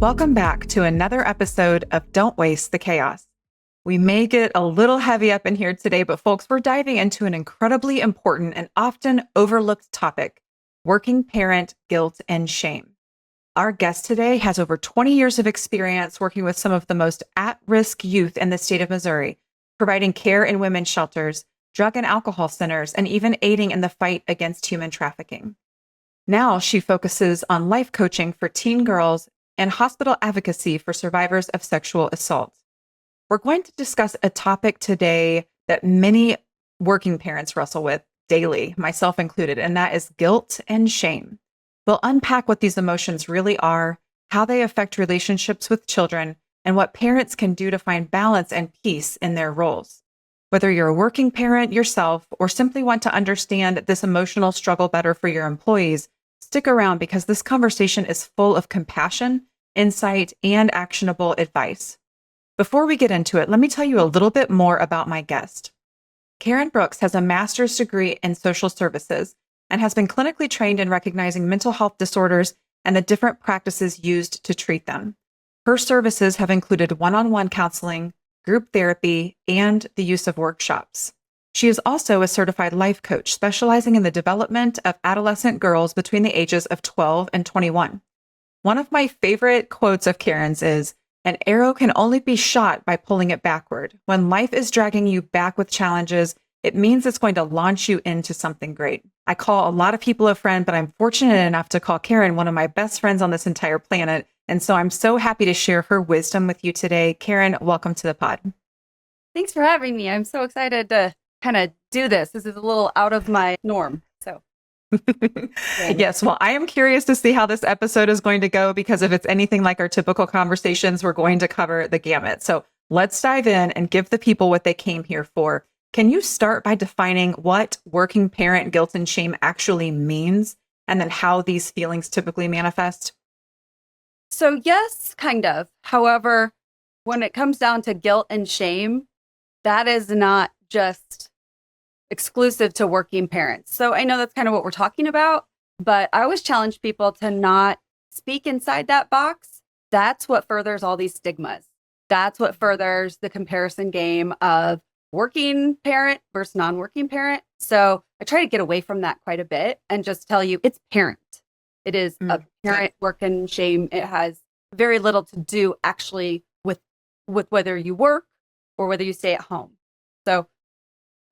Welcome back to another episode of Don't Waste the Chaos. We may get a little heavy up in here today, but folks, we're diving into an incredibly important and often overlooked topic, working parent guilt and shame. Our guest today has over 20 years of experience working with some of the most at-risk youth in the state of Missouri, providing care in women's shelters, drug and alcohol centers, and even aiding in the fight against human trafficking. Now she focuses on life coaching for teen girls and hospital advocacy for survivors of sexual assault. We're going to discuss a topic today that many working parents wrestle with daily, myself included, and that is guilt and shame. We'll unpack what these emotions really are, how they affect relationships with children, and what parents can do to find balance and peace in their roles. Whether you're a working parent yourself or simply want to understand this emotional struggle better for your employees, stick around because this conversation is full of compassion, insight, and actionable advice. Before we get into it, let me tell you a little bit more about my guest. Karen Brooks has a master's degree in social services and has been clinically trained in recognizing mental health disorders and the different practices used to treat them. Her services have included one-on-one counseling, group therapy, and the use of workshops. She is also a certified life coach specializing in the development of adolescent girls between the ages of 12 and 21. One of my favorite quotes of Karen's is, "An arrow can only be shot by pulling it backward. When life is dragging you back with challenges, it means it's going to launch you into something great." I call a lot of people a friend, but I'm fortunate enough to call Karen one of my best friends on this entire planet. And so I'm so happy to share her wisdom with you today. Karen, welcome to the pod. Thanks for having me. I'm so excited to kind of do this. This is a little out of my norm. So yes, well, I am curious to see how this episode is going to go because if it's anything like our typical conversations, we're going to cover the gamut. So let's dive in and give the people what they came here for. Can you start by defining what working parent guilt and shame actually means and then how these feelings typically manifest? So yes, kind of. However, when it comes down to guilt and shame, that is not just exclusive to working parents. So I know that's kind of what we're talking about, but I always challenge people to not speak inside that box. That's what furthers all these stigmas. That's what furthers the comparison game of working parent versus non-working parent. So I try to get away from that quite a bit and just tell you it's parent. It is a parent working shame. It has very little to do actually with whether you work or whether you stay at home. So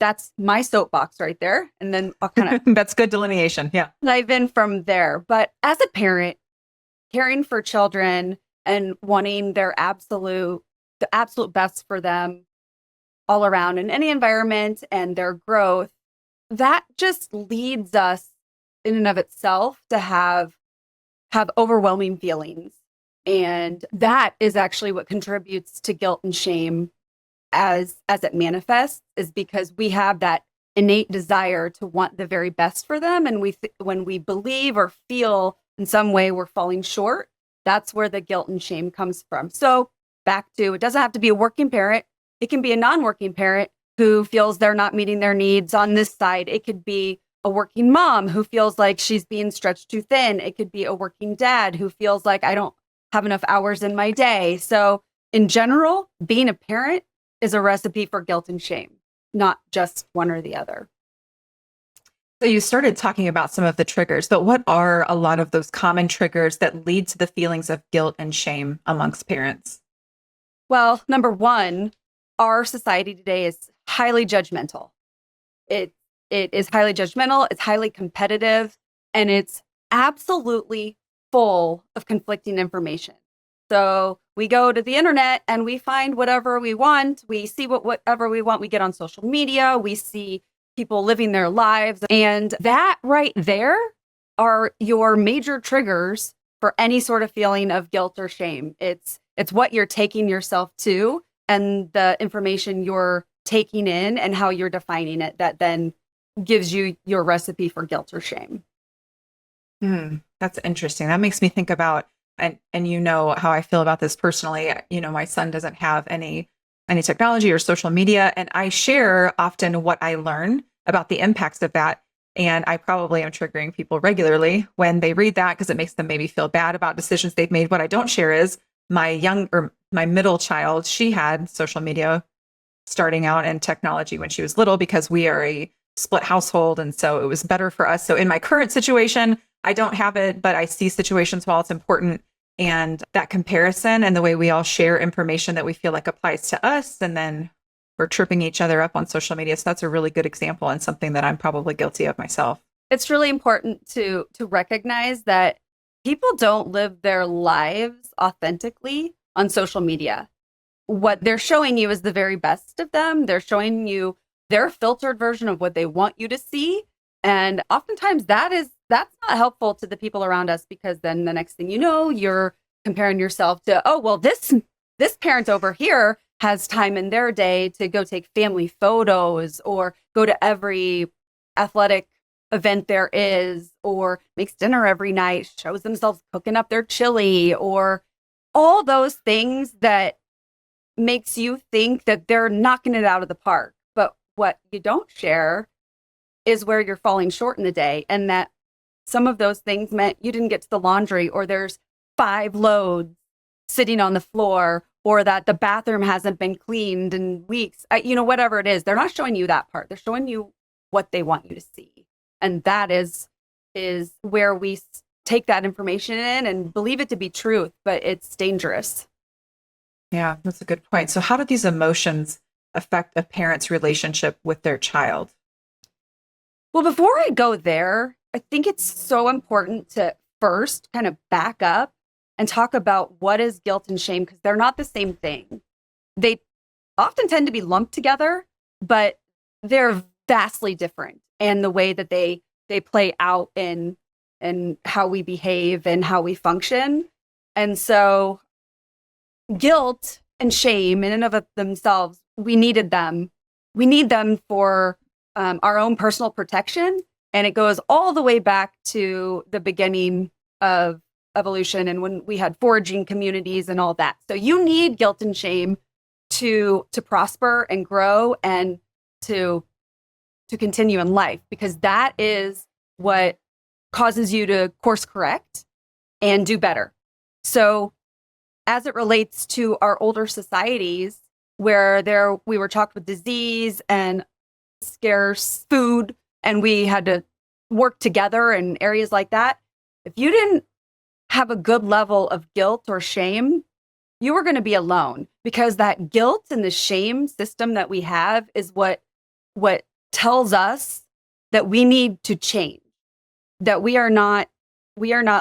that's my soapbox right there. And then I'll kind of that's good delineation. Yeah. Dive in from there. But as a parent, caring for children and wanting the absolute best for them all around in any environment and their growth, that just leads us in and of itself to have overwhelming feelings. And that is actually what contributes to guilt and shame as it manifests, is because we have that innate desire to want the very best for them. And when we believe or feel in some way we're falling short, that's where the guilt and shame comes from. So back to, it doesn't have to be a working parent. It can be a non-working parent who feels they're not meeting their needs on this side. It could be a working mom who feels like she's being stretched too thin. It could be a working dad who feels like I don't have enough hours in my day. So in general, being a parent is a recipe for guilt and shame, not just one or the other. So you started talking about some of the triggers, but what are a lot of those common triggers that lead to the feelings of guilt and shame amongst parents? Well, number one, our society today is highly judgmental. It is highly judgmental, it's highly competitive, and it's absolutely full of conflicting information. So we go to the internet and we find whatever we want. We see whatever we want. We get on social media. We see people living their lives. And that right there are your major triggers for any sort of feeling of guilt or shame. It's what you're taking yourself to and the information you're taking in and how you're defining it that then gives you your recipe for guilt or shame. That's interesting. That makes me think about, and you know how I feel about this personally. You know, my son doesn't have any technology or social media, and I share often what I learn about the impacts of that. And I probably am triggering people regularly when they read that because it makes them maybe feel bad about decisions they've made. What I don't share is my middle child, she had social media starting out in technology when she was little because we are a split household. And so it was better for us. So in my current situation, I don't have it, but I see situations while it's important. And that comparison and the way we all share information that we feel like applies to us, and then we're tripping each other up on social media. So that's a really good example and something that I'm probably guilty of myself. It's really important to recognize that people don't live their lives authentically on social media. What they're showing you is the very best of them. They're showing you their filtered version of what they want you to see. And oftentimes that's not helpful to the people around us, because then the next thing you know, you're comparing yourself to, oh, well, this parent over here has time in their day to go take family photos or go to every athletic event there is, or makes dinner every night, shows themselves cooking up their chili, or all those things that makes you think that they're knocking it out of the park. But what you don't share is where you're falling short in the day, and that some of those things meant you didn't get to the laundry, or there's 5 loads sitting on the floor, or that the bathroom hasn't been cleaned in weeks. Whatever it is, they're not showing you that part. They're showing you what they want you to see. And that is where we take that information in and believe it to be truth, but it's dangerous. Yeah, that's a good point. So how do these emotions affect a parent's relationship with their child? Well, before I go there, I think it's so important to first kind of back up and talk about what is guilt and shame, because they're not the same thing. They often tend to be lumped together, but they're vastly different. And the way that they play out in how we behave and how we function. And so guilt and shame in and of themselves, we needed them. We need them for our own personal protection. And it goes all the way back to the beginning of evolution and when we had foraging communities and all that. So you need guilt and shame to prosper and grow and to continue in life, because that is what causes you to course correct and do better. So as it relates to our older societies where we were talked with disease and scarce food, and we had to work together in areas like that, if you didn't have a good level of guilt or shame, you were going to be alone, because that guilt and the shame system that we have is what tells us that we need to change, that we are not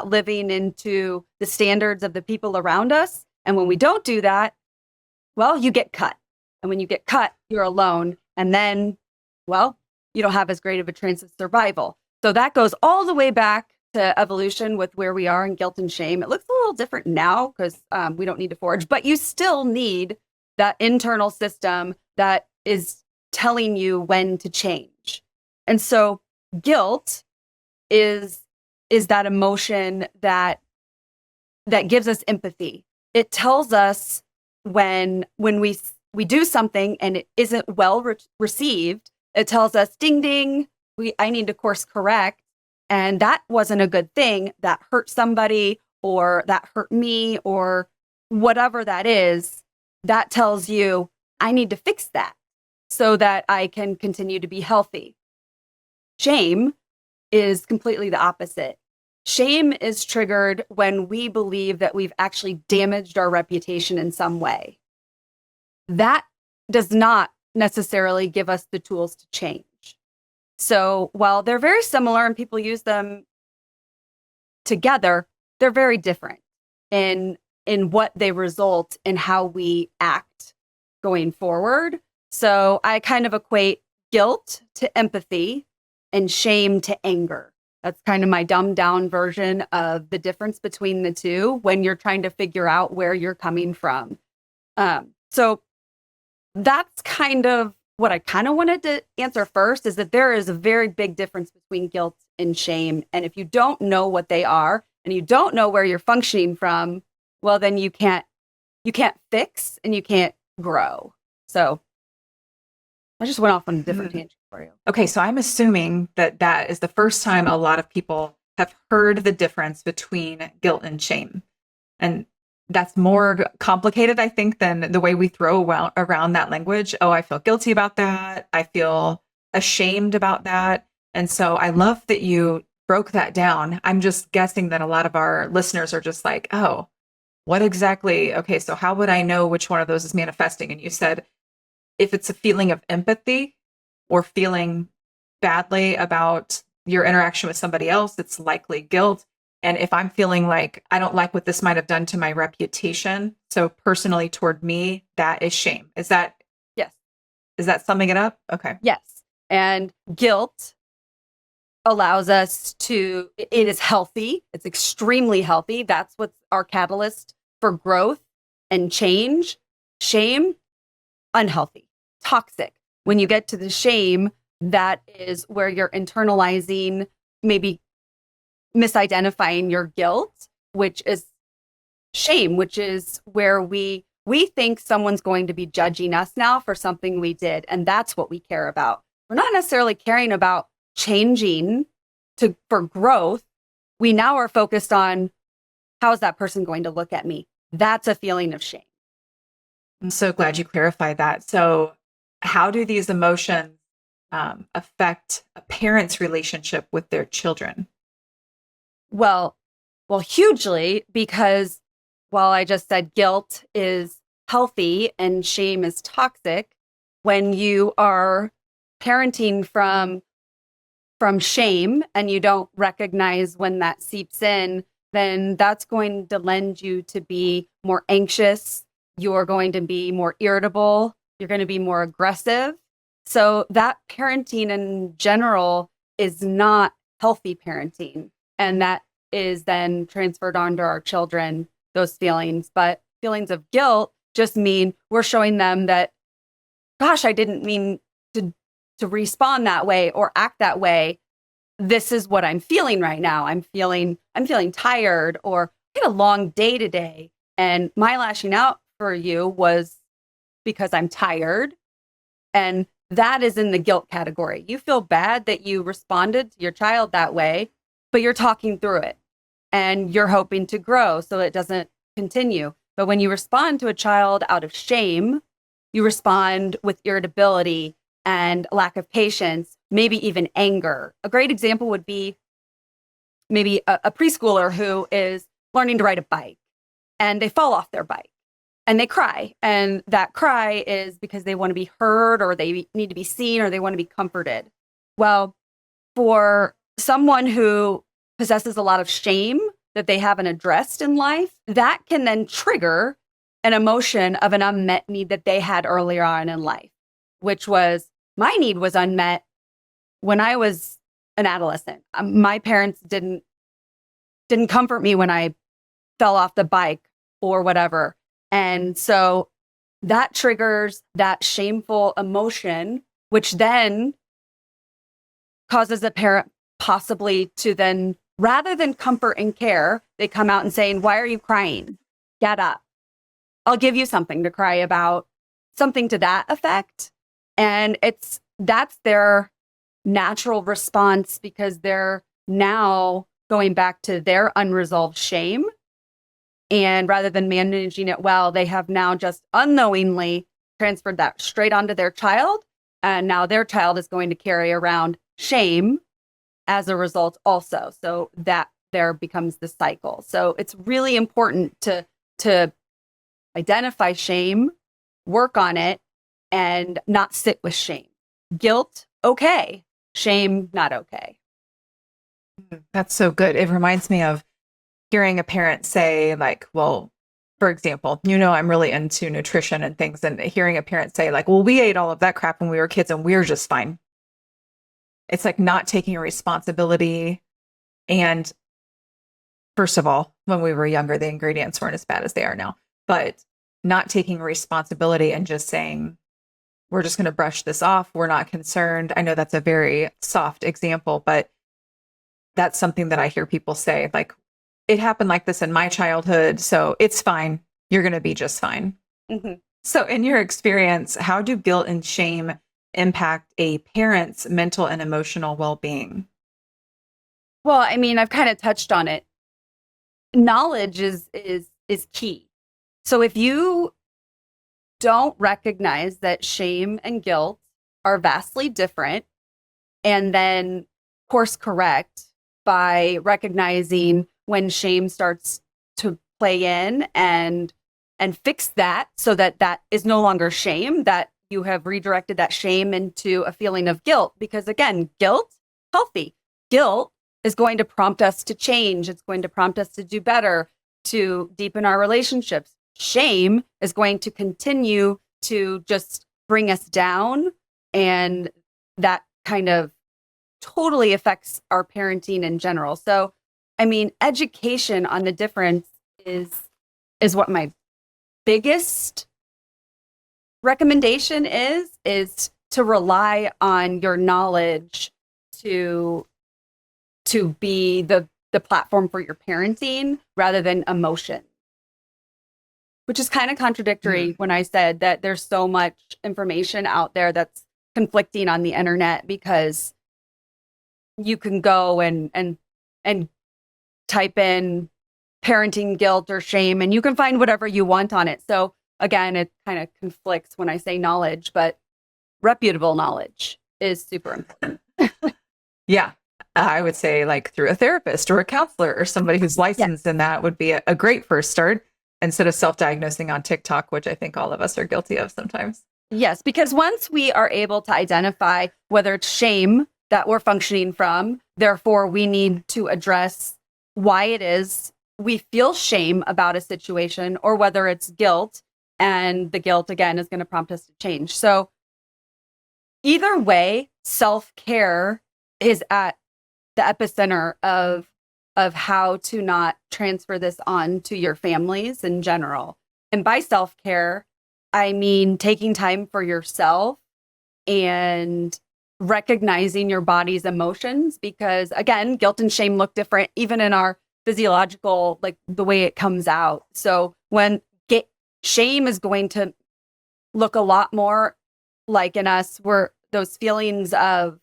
living into the standards of the people around us. And when we don't do that, well, you get cut. And when you get cut, you're alone. And then, well, you don't have as great of a chance of survival. So that goes all the way back to evolution with where we are in guilt and shame. It looks a little different now because we don't need to forage, but you still need that internal system that is telling you when to change. And so guilt is that emotion that gives us empathy. It tells us when we do something and it isn't well received, it tells us, ding, ding, I need to course correct. And that wasn't a good thing. That hurt somebody, or that hurt me, or whatever that is. That tells you, I need to fix that so that I can continue to be healthy. Shame is completely the opposite. Shame is triggered when we believe that we've actually damaged our reputation in some way. That does not necessarily give us the tools to change. So while they're very similar and people use them together, they're very different in what they result in how we act going forward. So I kind of equate guilt to empathy and shame to anger. That's kind of my dumbed down version of the difference between the two when you're trying to figure out where you're coming from. So that's kind of what I kind of wanted to answer first, is that there is a very big difference between guilt and shame. And if you don't know what they are and you don't know where you're functioning from, well, then you can't fix and you can't grow. So I just went off on a different tangent. for you. Okay, so I'm assuming that that is the first time a lot of people have heard the difference between guilt and shame. And that's more complicated, I think, than the way we throw around that language. Oh, I feel guilty about that. I feel ashamed about that. And so I love that you broke that down. I'm just guessing that a lot of our listeners are just like, oh, what exactly? Okay, so how would I know which one of those is manifesting? And you said if it's a feeling of empathy or feeling badly about your interaction with somebody else, it's likely guilt. And if I'm feeling like I don't like what this might have done to my reputation, so personally toward me, that is shame. Yes. Is that summing it up? Okay. Yes. And guilt allows us to, it is healthy. It's extremely healthy. That's what's our catalyst for growth and change. Shame, unhealthy, toxic. When you get to the shame, that is where you're internalizing, maybe misidentifying your guilt, which is shame, which is where we think someone's going to be judging us now for something we did. And that's what we care about. We're not necessarily caring about changing for growth. We now are focused on how is that person going to look at me? That's a feeling of shame. I'm so glad you clarified that. So, how do these emotions affect a parent's relationship with their children? Well, hugely, because while I just said guilt is healthy and shame is toxic, when you are parenting from shame and you don't recognize when that seeps in, then that's going to lend you to be more anxious. You're going to be more irritable. You're going to be more aggressive. So that parenting in general is not healthy parenting. And that is then transferred onto our children, those feelings. But feelings of guilt just mean we're showing them that, gosh, I didn't mean to respond that way or act that way. This is what I'm feeling right now. I'm feeling tired, or I had a long day today. And my lashing out for you was because I'm tired. And that is in the guilt category. You feel bad that you responded to your child that way, but you're talking through it and you're hoping to grow so it doesn't continue. But when you respond to a child out of shame, you respond with irritability and lack of patience, maybe even anger. A great example would be maybe a preschooler who is learning to ride a bike and they fall off their bike and they cry. And that cry is because they want to be heard, or they need to be seen, or they want to be comforted. Well, for someone who possesses a lot of shame that they haven't addressed in life, that can then trigger an emotion of an unmet need that they had earlier on in life, which was my need was unmet when I was an adolescent. My parents didn't comfort me when I fell off the bike or whatever. And so that triggers that shameful emotion, which then causes a parent possibly to then, rather than comfort and care, they come out and saying, why are you crying? Get up. I'll give you something to cry about, something to that effect. And that's their natural response, because they're now going back to their unresolved shame. And rather than managing it well, they have now just unknowingly transferred that straight onto their child. And now their child is going to carry around shame as a result also. So that there becomes the cycle. So it's really important to identify shame, work on it, and not sit with shame. Guilt, okay. Shame, not okay. That's so good. It reminds me of hearing a parent say, like, well, for example, I'm really into nutrition and things, and hearing a parent say, like, well, we ate all of that crap when we were kids and we're just fine. It's like not taking responsibility. And first of all, when we were younger, the ingredients weren't as bad as they are now, but not taking responsibility and just saying, we're just going to brush this off. We're not concerned. I know that's a very soft example, but that's something that I hear people say, like, it happened like this in my childhood, so it's fine. You're going to be just fine. Mm-hmm. So in your experience, how do guilt and shame impact a parent's mental and emotional well-being? Well, I mean, I've kind of touched on it. Knowledge is key. So if you don't recognize that shame and guilt are vastly different, and then course correct by recognizing when shame starts to play in and fix that so that that is no longer shame, that you have redirected that shame into a feeling of guilt. Because again, guilt, healthy. Guilt is going to prompt us to change. It's going to prompt us to do better, to deepen our relationships. Shame is going to continue to just bring us down. And that kind of totally affects our parenting in general. So, I mean, education on the difference is what my biggest recommendation is to rely on your knowledge to be the platform for your parenting rather than emotion, which is kind of contradictory when I said that there's so much information out there that's conflicting on the internet, because you can go and type in parenting guilt or shame and you can find whatever you want on it. So again, it kind of conflicts when I say knowledge, but reputable knowledge is super important. Yeah. I would say like through a therapist or a counselor or somebody who's licensed in that would be a great first start, instead of self-diagnosing on TikTok, which I think all of us are guilty of sometimes. Yes, because once we are able to identify whether it's shame that we're functioning from, therefore we need to address why it is we feel shame about a situation, or whether it's guilt, and the guilt again is going to prompt us to change. So either way, self-care is at the epicenter of how to not transfer this on to your families in general. And by self-care, I mean taking time for yourself and recognizing your body's emotions, because again, guilt and shame look different even in our physiological, like the way it comes out. So when shame is going to look a lot more like in us, where those feelings of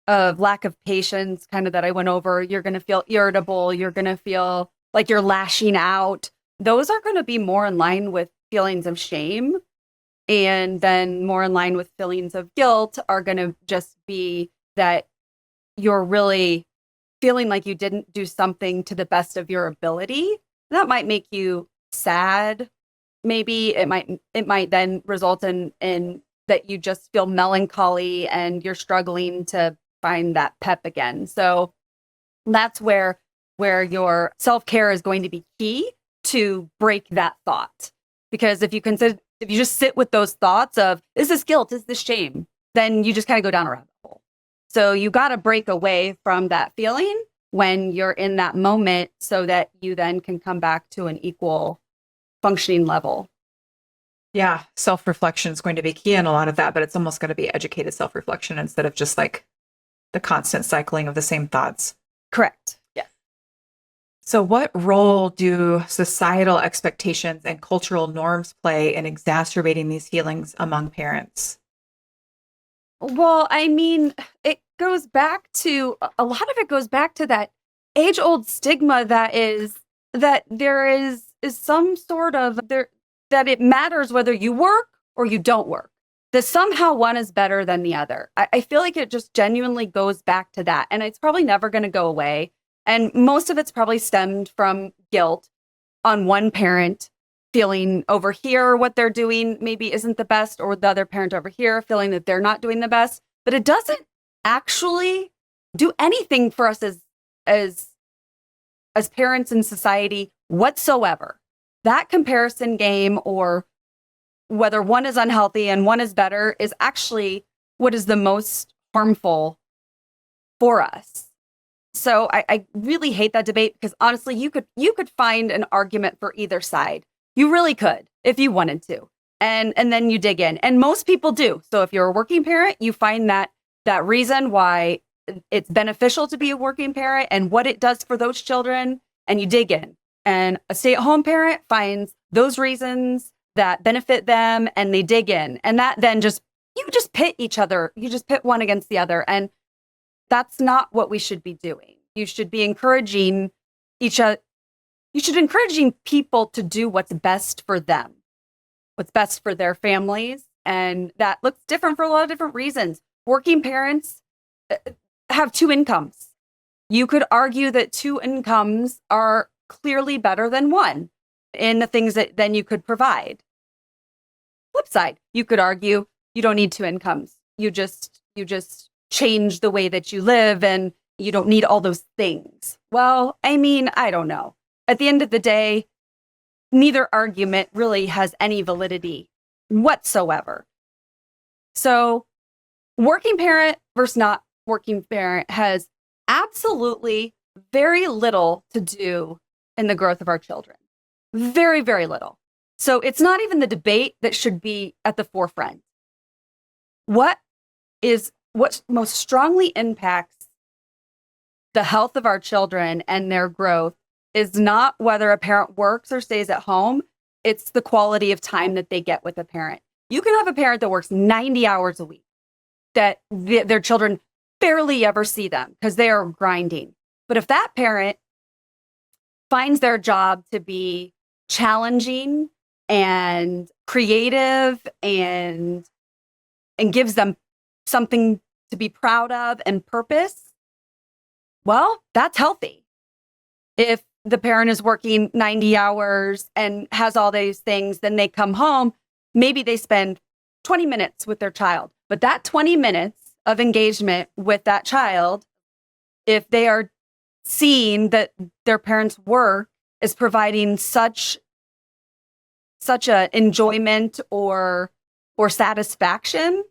lack of patience, kind of that I went over, you're going to feel irritable, you're going to feel like you're lashing out. Those are going to be more in line with feelings of shame. And then more in line with feelings of guilt are going to just be that you're really feeling like you didn't do something to the best of your ability. That might make you sad. Maybe it might then result in that you just feel melancholy and you're struggling to find that pep again. So that's where your self-care is going to be key to break that thought. Because if you just sit with those thoughts of, is this guilt, is this shame, then you just kind of go down a rabbit hole. So you got to break away from that feeling when you're in that moment so that you then can come back to an equal functioning level. Yeah. Self-reflection is going to be key in a lot of that, but it's almost going to be educated self-reflection instead of just like the constant cycling of the same thoughts. Correct. Yes. So what role do societal expectations and cultural norms play in exacerbating these feelings among parents? Well, I mean, it goes back to a lot of it goes back to that age-old stigma that there is some sort of there that it matters whether you work or you don't work. That somehow one is better than the other. I feel like it just genuinely goes back to that. And it's probably never going to go away. And most of it's probably stemmed from guilt on one parent feeling over here what they're doing maybe isn't the best, or the other parent over here feeling that they're not doing the best. But it doesn't actually do anything for us as parents in society whatsoever. That comparison game, or whether one is unhealthy and one is better, is actually what is the most harmful for us. So I really hate that debate, because honestly, you could find an argument for either side. You really could if you wanted to. And then you dig in. And most people do. So if you're a working parent, you find that reason why it's beneficial to be a working parent and what it does for those children, and you dig in. And a stay-at-home parent finds those reasons that benefit them and they dig in. And that then just you just pit each other. You just pit one against the other. And that's not what we should be doing. You should be encouraging each other. You should encouraging people to do what's best for them, what's best for their families. And that looks different for a lot of different reasons. Working parents have two incomes. You could argue that two incomes are clearly better than one in the things that then you could provide. Flip side, you could argue you don't need two incomes. You just change the way that you live and you don't need all those things. Well, I mean, I don't know. At the end of the day, neither argument really has any validity whatsoever. So working parent versus not working parent has absolutely very little to do in the growth of our children. Very, very little. So it's not even the debate that should be at the forefront. What most strongly impacts the health of our children and their growth is not whether a parent works or stays at home. It's the quality of time that they get with a parent. You can have a parent that works 90 hours a week, that their children barely ever see them because they are grinding. But if that parent finds their job to be challenging and creative and gives them something to be proud of and purpose, well, that's healthy. If the parent is working 90 hours and has all these things, then they come home, maybe they spend 20 minutes with their child. But that 20 minutes of engagement with that child, if they are seeing that their parents' work is providing such a enjoyment or satisfaction,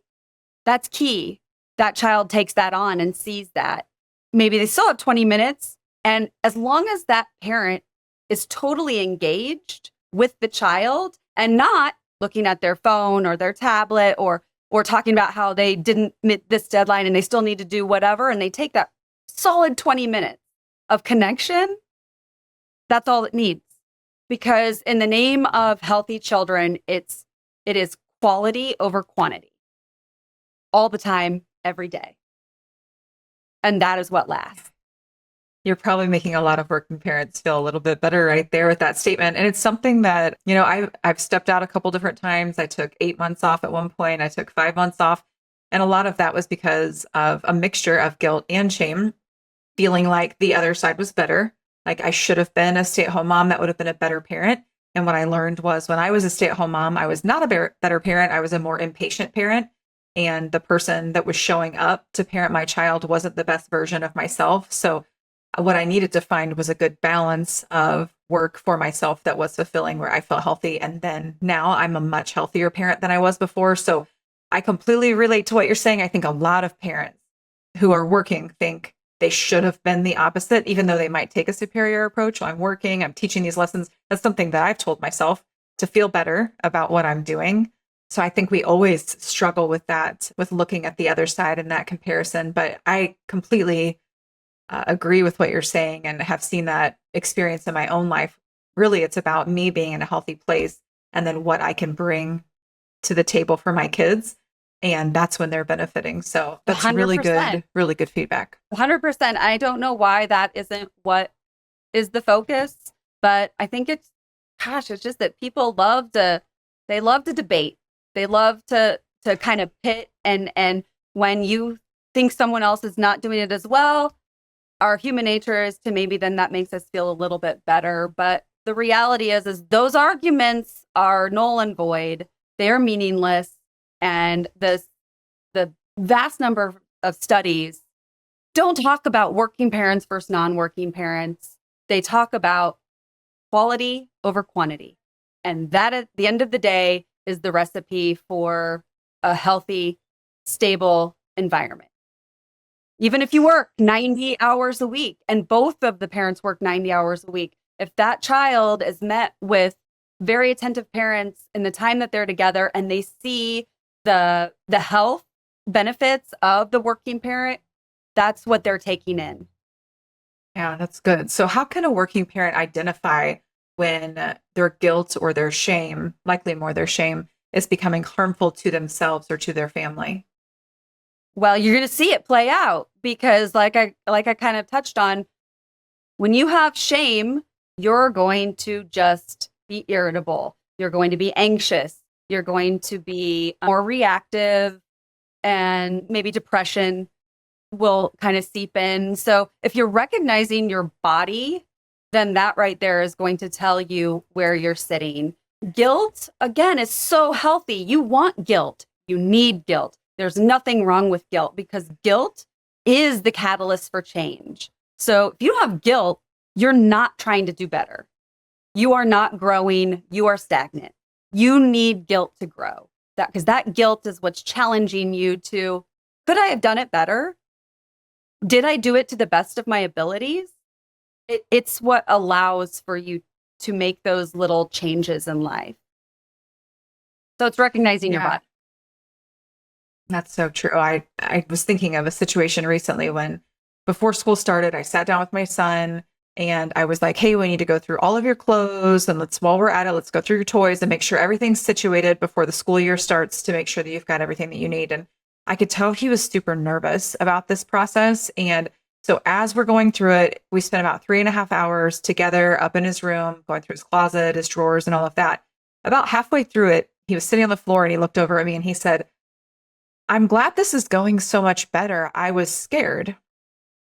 that's key. That child takes that on and sees that. Maybe they still have 20 minutes. And as long as that parent is totally engaged with the child and not looking at their phone or their tablet or talking about how they didn't meet this deadline and they still need to do whatever, and they take that solid 20 minutes of connection, that's all it needs. Because in the name of healthy children, it is quality over quantity. All the time, every day. And that is what lasts. You're probably making a lot of working parents feel a little bit better right there with that statement. And it's something that, I've stepped out a couple different times. I took 8 months off at one point. I took 5 months off. And a lot of that was because of a mixture of guilt and shame, feeling like the other side was better. Like I should have been a stay-at-home mom. That would have been a better parent. And what I learned was when I was a stay-at-home mom, I was not a better parent. I was a more impatient parent. And the person that was showing up to parent my child wasn't the best version of myself. So what I needed to find was a good balance of work for myself that was fulfilling, where I felt healthy. And then now I'm a much healthier parent than I was before. So I completely relate to what you're saying. I think a lot of parents who are working think they should have been the opposite, even though they might take a superior approach. I'm working, I'm teaching these lessons. That's something that I've told myself to feel better about what I'm doing. So I think we always struggle with that, with looking at the other side and that comparison. But I completely agree with what you're saying and have seen that experience in my own life. Really, it's about me being in a healthy place and then what I can bring to the table for my kids. And that's when they're benefiting. So that's 100%. really good feedback. 100%. I don't know why that isn't what is the focus, but I think it's just that people love to debate. They love to kind of pit, and when you think someone else is not doing it as well, our human nature is to maybe then that makes us feel a little bit better. But the reality is those arguments are null and void. They're meaningless. And the vast number of studies don't talk about working parents versus non-working parents. They talk about quality over quantity. And that at the end of the day is the recipe for a healthy, stable environment. Even if you work 90 hours a week and both of the parents work 90 hours a week, if that child is met with very attentive parents in the time that they're together and they see the health benefits of the working parent, that's what they're taking in. Yeah, that's good. So how can a working parent identify when their guilt or their shame, likely more their shame, is becoming harmful to themselves or to their family. Well, you're going to see it play out because like I kind of touched on, when you have shame, you're going to just be irritable. You're going to be anxious. You're going to be more reactive, and maybe depression will kind of seep in. So if you're recognizing your body, then that right there is going to tell you where you're sitting. Guilt, again, is so healthy. You want guilt. You need guilt. There's nothing wrong with guilt because guilt is the catalyst for change. So if you have guilt, you're not trying to do better. You are not growing. You are stagnant. You need guilt to grow. That because that guilt is what's challenging you to, could I have done it better? Did I do it to the best of my abilities? It's what allows for you to make those little changes in life. So it's recognizing your body. That's so true. I was thinking of a situation recently when before school started, I sat down with my son and I was like, hey, we need to go through all of your clothes and while we're at it, let's go through your toys and make sure everything's situated before the school year starts to make sure that you've got everything that you need. And I could tell he was super nervous about this process. And so as we're going through it, we spent about 3.5 hours together up in his room, going through his closet, his drawers, and all of that. About halfway through it, he was sitting on the floor and he looked over at me and he said, I'm glad this is going so much better. I was scared.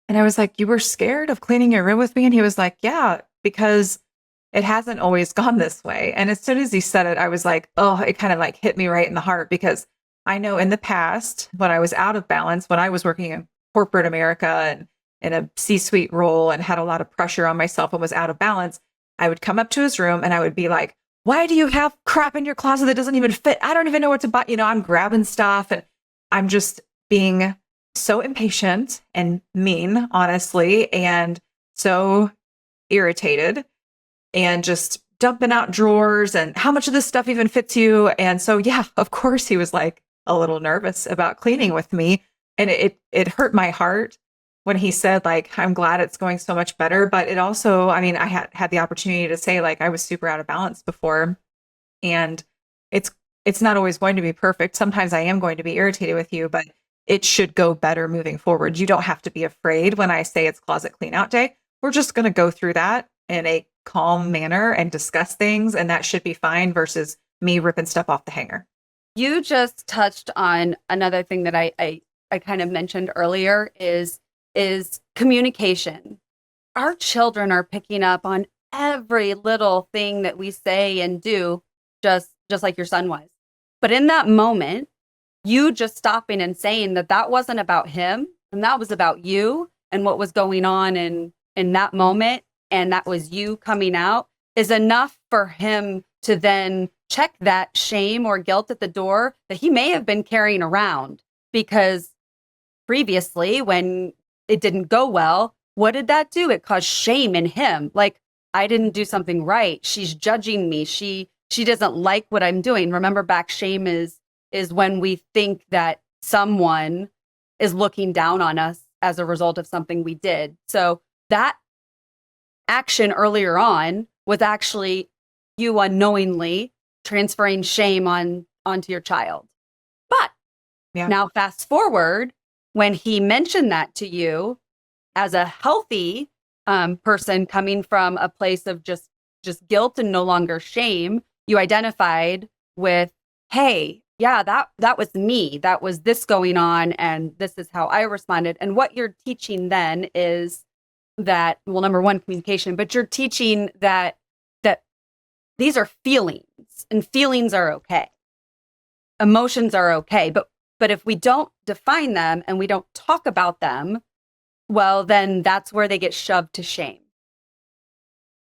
And I was like, you were scared of cleaning your room with me? And he was like, yeah, because it hasn't always gone this way. And as soon as he said it, I was like, oh, it kind of like hit me right in the heart because I know in the past when I was out of balance, when I was working in corporate America and in a C-suite role and had a lot of pressure on myself and was out of balance, I would come up to his room and I would be like, why do you have crap in your closet that doesn't even fit? I don't even know what to buy. I'm grabbing stuff and I'm just being so impatient and mean, honestly, and so irritated and just dumping out drawers and how much of this stuff even fits you. And so, yeah, of course, he was like a little nervous about cleaning with me. And it hurt my heart when he said, like, I'm glad it's going so much better. But it also, I mean, I had the opportunity to say, like, I was super out of balance before. And it's not always going to be perfect. Sometimes I am going to be irritated with you, but it should go better moving forward. You don't have to be afraid when I say it's closet clean out day. We're just going to go through that in a calm manner and discuss things. And that should be fine versus me ripping stuff off the hanger. You just touched on another thing that I kind of mentioned earlier is communication. Our children are picking up on every little thing that we say and do, just like your son was. But in that moment, you just stopping and saying that wasn't about him and that was about you and what was going on in that moment, and that was you coming out, is enough for him to then check that shame or guilt at the door that he may have been carrying around. Because previously, when it didn't go well, what did that do? It caused shame in him. Like, I didn't do something right. She's judging me. She doesn't like what I'm doing. Remember back, shame is when we think that someone is looking down on us as a result of something we did. So that action earlier on was actually you unknowingly transferring shame onto your child. But now fast forward, when he mentioned that to you as a healthy person coming from a place of just guilt and no longer shame, you identified with, hey, yeah, that was me. That was this going on. And this is how I responded. And what you're teaching then is that, well, number one, communication, but you're teaching that these are feelings and feelings are okay. Emotions are okay. But if we don't define them and we don't talk about them, well, then that's where they get shoved to shame.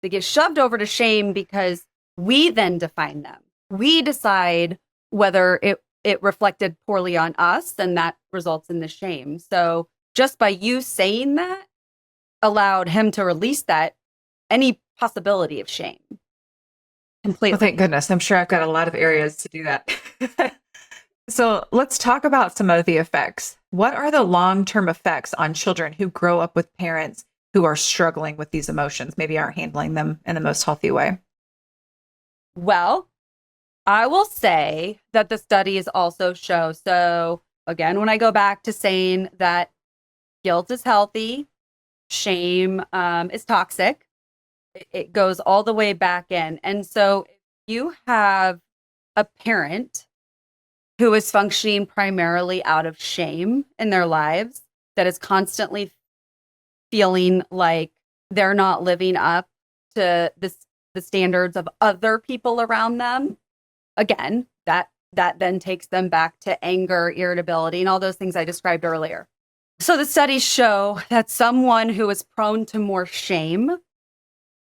They get shoved over to shame because we then define them. We decide whether it reflected poorly on us, and that results in the shame. So just by you saying that allowed him to release that, any possibility of shame. Completely. Well, thank goodness. I'm sure I've got a lot of areas to do that. So let's talk about some of the effects. What are the long-term effects on children who grow up with parents who are struggling with these emotions, maybe aren't handling them in the most healthy way? Well, I will say that the studies also show. So, again, when I go back to saying that guilt is healthy, shame is toxic, it goes all the way back in. And so, if you have a parent who is functioning primarily out of shame in their lives, that is constantly feeling like they're not living up to the standards of other people around them, again, that then takes them back to anger, irritability, and all those things I described earlier. So the studies show that someone who is prone to more shame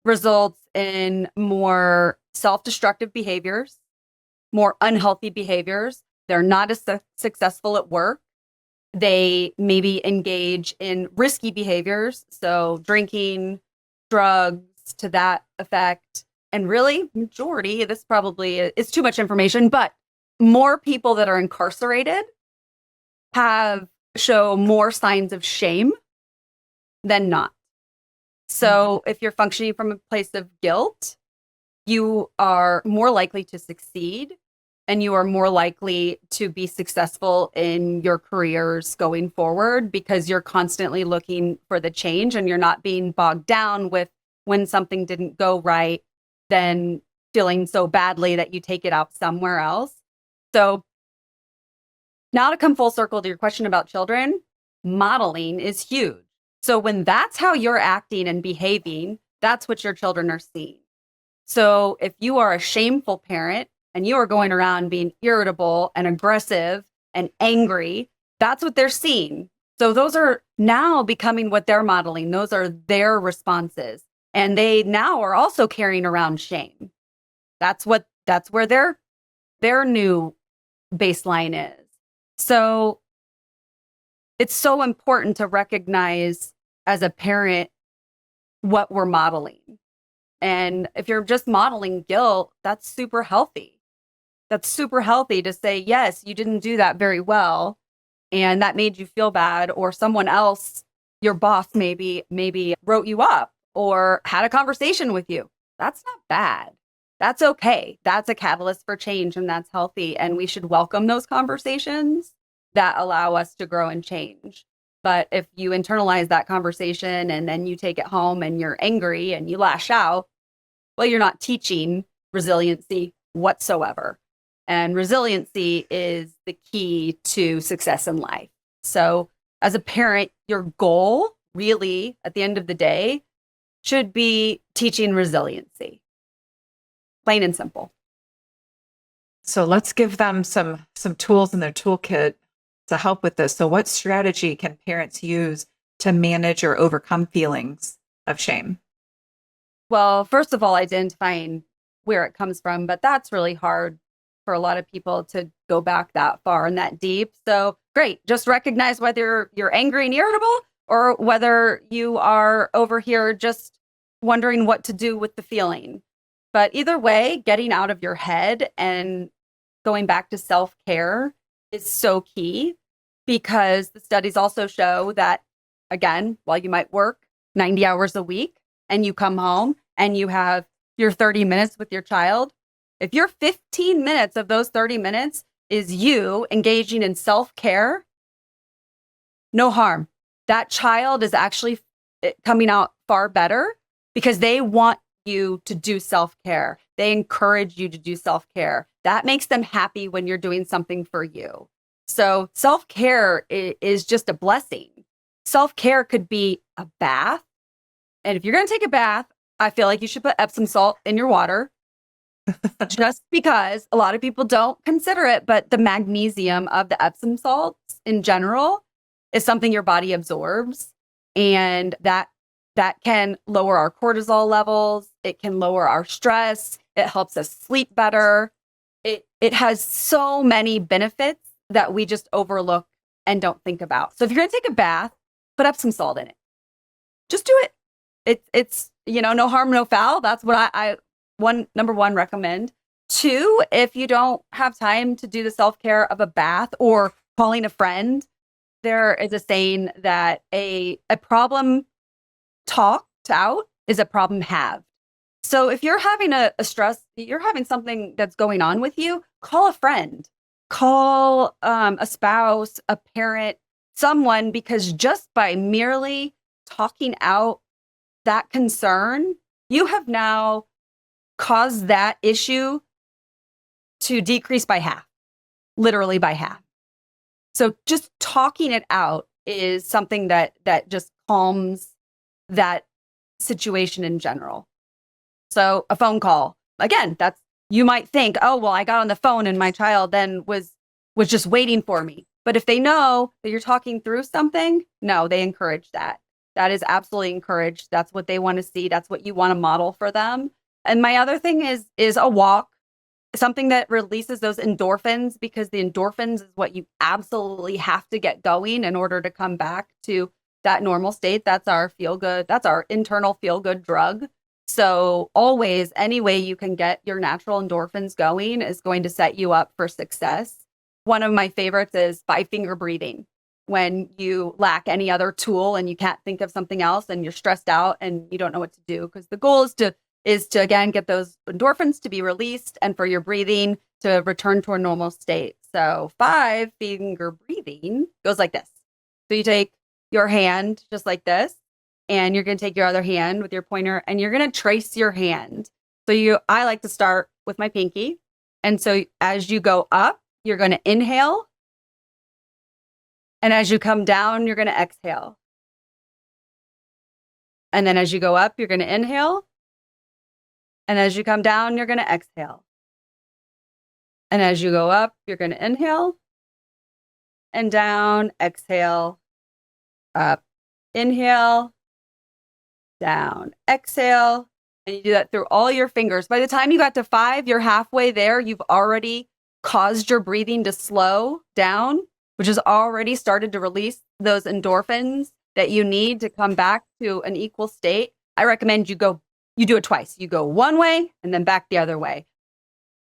results in more self-destructive behaviors, more unhealthy behaviors. They're not as successful at work. They maybe engage in risky behaviors, so drinking, drugs, to that effect. And really, majority, this probably is too much information, but more people that are incarcerated show more signs of shame than not. So if you're functioning from a place of guilt, you are more likely to succeed and you are more likely to be successful in your careers going forward because you're constantly looking for the change and you're not being bogged down with when something didn't go right, then feeling so badly that you take it out somewhere else. So now to come full circle to your question about children, modeling is huge. So when that's how you're acting and behaving, that's what your children are seeing. So if you are a shameful parent and you are going around being irritable and aggressive and angry, that's what they're seeing. So those are now becoming what they're modeling. Those are their responses. And they now are also carrying around shame. That's where their new baseline is. So it's so important to recognize as a parent what we're modeling. And if you're just modeling guilt, that's super healthy. That's super healthy to say, yes, you didn't do that very well. And that made you feel bad. Or someone else, your boss maybe wrote you up or had a conversation with you. That's not bad. That's okay. That's a catalyst for change and that's healthy. And we should welcome those conversations that allow us to grow and change. But if you internalize that conversation and then you take it home and you're angry and you lash out, well, you're not teaching resiliency whatsoever. And resiliency is the key to success in life. So as a parent, your goal really at the end of the day should be teaching resiliency. Plain and simple. So let's give them some tools in their toolkit to help with this. So what strategy can parents use to manage or overcome feelings of shame? Well, first of all, identifying where it comes from, but that's really hard for a lot of people to go back that far and that deep. So great. Just recognize whether you're angry and irritable or whether you are over here just wondering what to do with the feeling. But either way, getting out of your head and going back to self-care is so key because the studies also show that, again, while you might work 90 hours a week and you come home and you have your 30 minutes with your child, if your 15 minutes of those 30 minutes is you engaging in self-care, no harm. That child is actually coming out far better because they want you to do self-care. They encourage you to do self-care. That makes them happy when you're doing something for you. So self-care is just a blessing. Self-care could be a bath. And if you're going to take a bath, I feel like you should put Epsom salt in your water just because a lot of people don't consider it, but the magnesium of the Epsom salts in general is something your body absorbs. And that can lower our cortisol levels. It can lower our stress. It helps us sleep better. It has so many benefits that we just overlook and don't think about. So if you're going to take a bath, put Epsom salt in it. Just do it. It's no harm, no foul. That's what I number one recommend. Two, if you don't have time to do the self-care of a bath or calling a friend, there is a saying that a problem talked out is a problem halved. So if you're having a stress, you're having something that's going on with you, call a friend, call a spouse, a parent, someone, because just by merely talking out that concern, you have now caused that issue to decrease by half, literally by half. So just talking it out is something that just calms that situation in general. So a phone call, again, that's, you might think, oh, well, I got on the phone and my child then was just waiting for me. But if they know that you're talking through something, no, they encourage that. That is absolutely encouraged. That's what they want to see. That's what you want to model for them. And my other thing is a walk, something that releases those endorphins, because the endorphins is what you absolutely have to get going in order to come back to that normal state. That's our feel good. That's our internal feel good drug. So always, any way you can get your natural endorphins going is going to set you up for success. One of my favorites is 5-finger breathing. When you lack any other tool and you can't think of something else and you're stressed out and you don't know what to do, because the goal is to again get those endorphins to be released and for your breathing to return to a normal state. So 5-finger breathing goes like this. So you take your hand just like this, and you're going to take your other hand with your pointer and you're going to trace your hand. So I like to start with my pinky. And so as you go up, you're going to inhale. And as you come down, you're going to exhale. And then as you go up, you're going to inhale. And as you come down, you're going to exhale. And as you go up, you're going to inhale and down, exhale, up, inhale, down, exhale. And you do that through all your fingers. By the time you got to 5, you're halfway there. You've already caused your breathing to slow down, which has already started to release those endorphins that you need to come back to an equal state. I recommend you do it twice. You go one way and then back the other way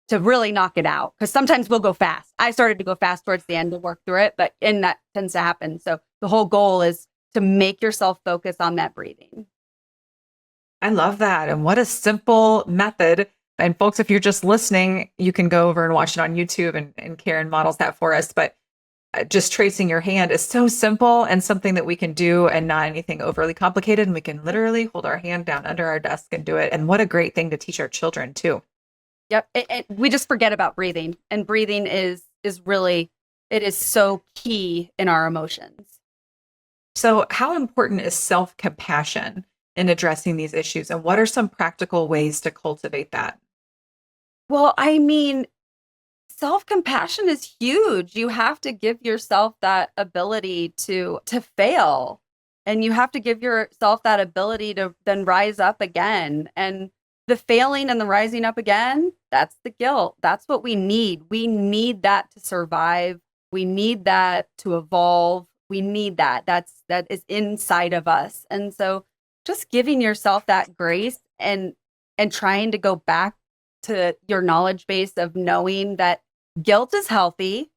to really knock it out. Because sometimes we'll go fast. I started to go fast towards the end to work through it, and that tends to happen. So the whole goal is to make yourself focus on that breathing. I love that. And what a simple method. And folks, if you're just listening, you can go over and watch it on YouTube, and Karen models that for us. But just tracing your hand is so simple and something that we can do, and not anything overly complicated. And we can literally hold our hand down under our desk and do it. And what a great thing to teach our children too. Yep. We just forget about breathing, and breathing is really, it is so key in our emotions. So how important is self-compassion in addressing these issues? And what are some practical ways to cultivate that? Well, I mean, self-compassion is huge. You have to give yourself that ability to fail, and you have to give yourself that ability to then rise up again. And the failing and the rising up again, that's the guilt. That's what we need. We need that to survive. We need that to evolve. We need that. That is inside of us. And so just giving yourself that grace and trying to go back to your knowledge base of knowing that guilt is healthy,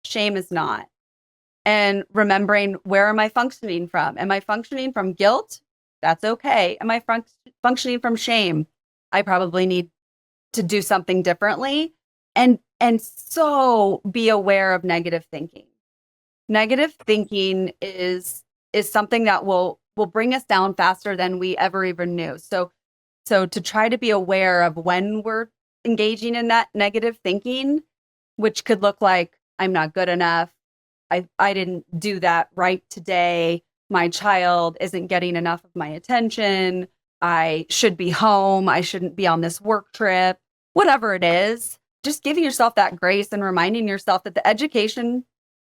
shame is not. And remembering, where am I functioning from? Am I functioning from guilt? That's okay. Am I functioning from shame? I probably need to do something differently. And so be aware of negative thinking. Negative thinking is something that will bring us down faster than we ever even knew. So to try to be aware of when we're engaging in that negative thinking, which could look like, I'm not good enough, I didn't do that right today, my child isn't getting enough of my attention, I should be home, I shouldn't be on this work trip, whatever it is, just giving yourself that grace and reminding yourself that the education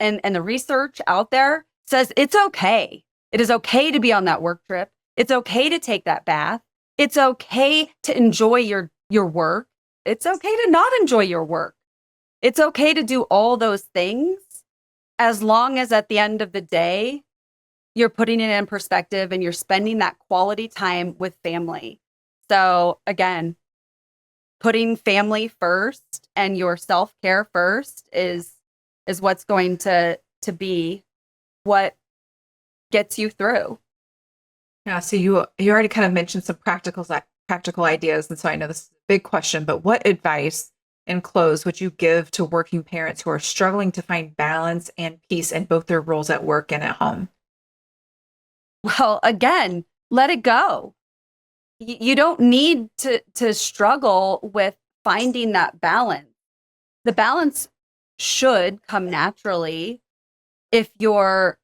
and the research out there says it's okay. It is okay to be on that work trip. It's okay to take that bath. It's okay to enjoy your work. It's okay to not enjoy your work. It's okay to do all those things, as long as at the end of the day, you're putting it in perspective and you're spending that quality time with family. So again, putting family first and your self-care first is what's going to be what gets you through. Yeah. So you already kind of mentioned some practical ideas. And so I know this is a big question, but what advice in close would you give to working parents who are struggling to find balance and peace in both their roles at work and at home? Well, again, let it go. You don't need to struggle with finding that balance. The balance should come naturally if you're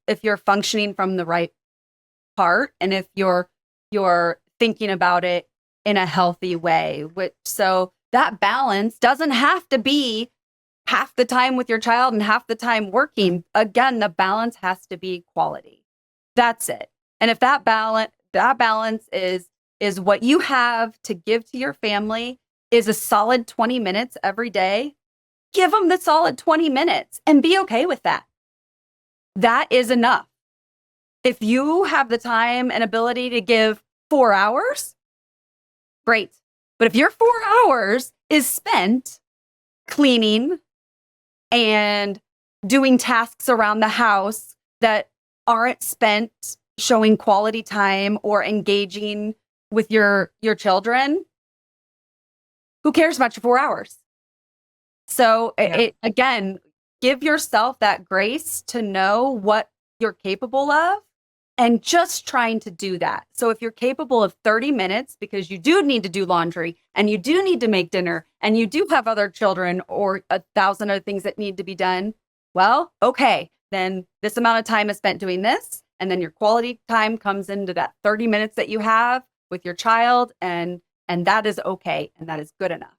functioning from the right part, and if you're thinking about it in a healthy way. So that balance doesn't have to be half the time with your child and half the time working. Again, the balance has to be quality. That's it. And if that balance is what you have to give to your family is a solid 20 minutes every day, give them the solid 20 minutes and be okay with that. That is enough. If you have the time and ability to give 4 hours, great. But if your 4 hours is spent cleaning and doing tasks around the house that aren't spent showing quality time or engaging with your children, who cares about your 4 hours? So again, give yourself that grace to know what you're capable of and just trying to do that. So if you're capable of 30 minutes because you do need to do laundry and you do need to make dinner and you do have other children or 1,000 other things that need to be done, well, okay, then this amount of time is spent doing this. And then your quality time comes into that 30 minutes that you have with your child. And that is okay. And that is good enough.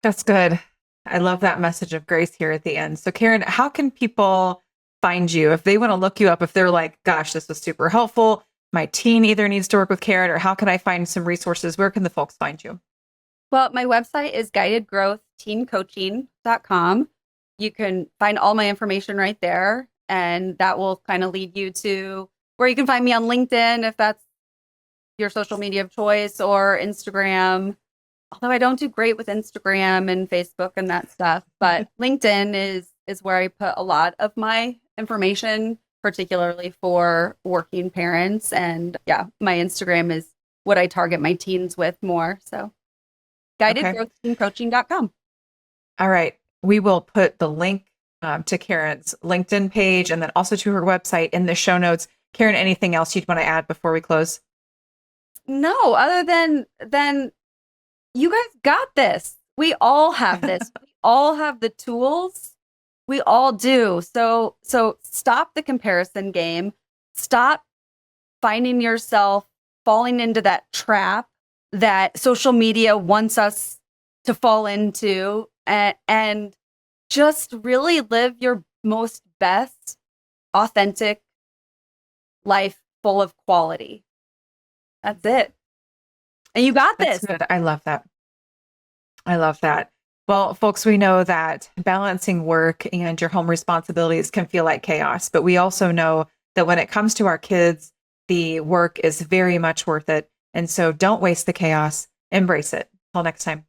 That's good. I love that message of grace here at the end. So Karen, how can people find you if they want to look you up, if they're like, gosh, this was super helpful, my teen either needs to work with Karen, or how can I find some resources? Where can the folks find you? Well, my website is guidedgrowthteencoaching.com. You can find all my information right there, and that will kind of lead you to where you can find me on LinkedIn if that's your social media of choice, or Instagram. Although I don't do great with Instagram and Facebook and that stuff, but LinkedIn is where I put a lot of my information, particularly for working parents. And yeah, my Instagram is what I target my teens with more. So guidedgrowthteencoaching.com. All right. We will put the link to Karen's LinkedIn page and then also to her website in the show notes. Karen, anything else you'd want to add before we close? No, other than you guys got this. We all have this. We all have the tools. We all do. So stop the comparison game. Stop finding yourself falling into that trap that social media wants us to fall into, and just really live your most best, authentic life full of quality. That's it. And you got this. That's good. I love that. I love that. Well, folks, we know that balancing work and your home responsibilities can feel like chaos, but we also know that when it comes to our kids, the work is very much worth it. And so don't waste the chaos, embrace it. Till next time.